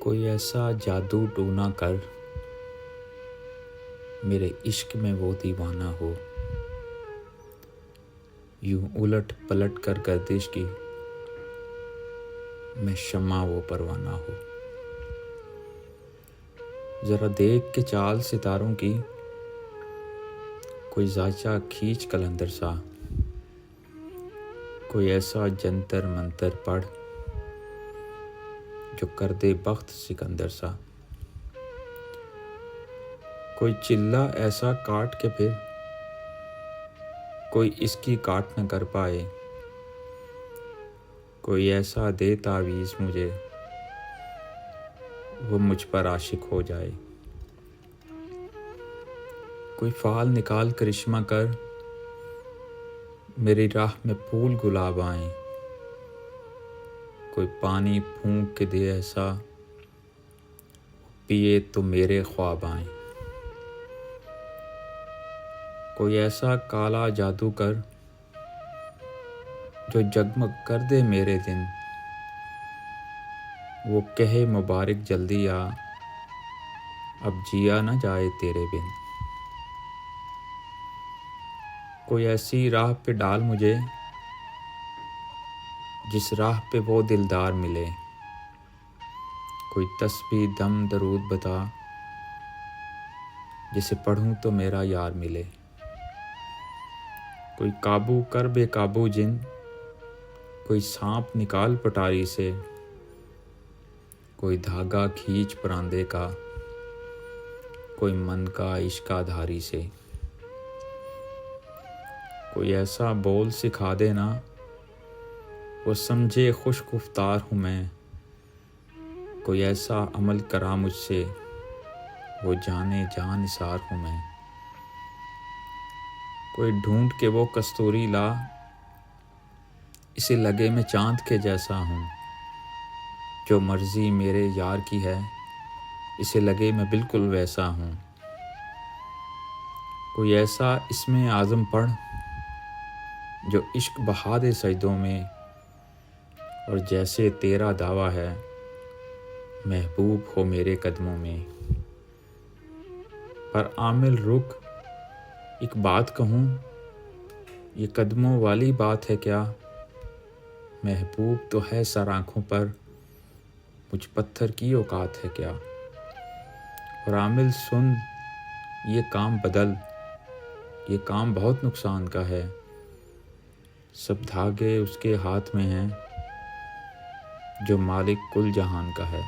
کوئی ایسا جادو ٹونا کر میرے عشق میں وہ دیوانہ ہو، یوں الٹ پلٹ کر گردش کی میں شمع وہ پروانہ ہو۔ ذرا دیکھ کے چال ستاروں کی، کوئی زائچہ کھینچ قلندر سا، کوئی ایسا جنتر منتر پڑھ جو کر دے بخت سکندر سا، کوئی چلہ ایسا کاٹ کے پھر کوئی اس کی کاٹ نہ کر پائے، کوئی ایسا دے تعویذ مجھے وہ مجھ پر عاشق ہو جائے، کوئی فال نکال کرشمہ کر میری راہ میں پھول گلاب آئیں، کوئی پانی پھونک کے دے ایسا پیے تو میرے خواب آئیں، کوئی ایسا کالا جادو کر جو جگمگ کر دے میرے دن، وہ کہے مبارک جلدی آ اب جیا نہ جائے تیرے بن، کوئی ایسی راہ پہ ڈال مجھے جس راہ پہ وہ دلدار ملے، کوئی تسبیح دم درود بتا جسے پڑھوں تو میرا یار ملے، کوئی قابو کر بے قابو جن، کوئی سانپ نکال پٹاری سے، کوئی دھاگا کھینچ پراندے کا، کوئی من کا عشق دھاری سے، کوئی ایسا بول سکھا دینا وہ سمجھے خوش گفتار ہوں میں، کوئی ایسا عمل کرا مجھ سے وہ جانے جان نثار ہوں میں، کوئی ڈھونڈ کے وہ کستوری لا اسے لگے میں چاند کے جیسا ہوں، جو مرضی میرے یار کی ہے اسے لگے میں بالکل ویسا ہوں، کوئی ایسا اسم اعظم پڑھ جو عشق بہا دے سجدوں میں، اور جیسے تیرا دعویٰ ہے محبوب ہو میرے قدموں میں، پر عامل رک ایک بات کہوں، یہ قدموں والی بات ہے کیا، محبوب تو ہے سر آنکھوں پر مجھ پتھر کی اوقات ہے کیا، اور عامل سن یہ کام بدل، یہ کام بہت نقصان کا ہے، سب دھاگے اس کے ہاتھ میں ہیں جو مالک کل جہان کا ہے،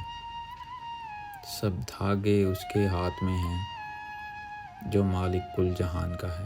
سب دھاگے اس کے ہاتھ میں ہیں جو مالک کل جہان کا ہے۔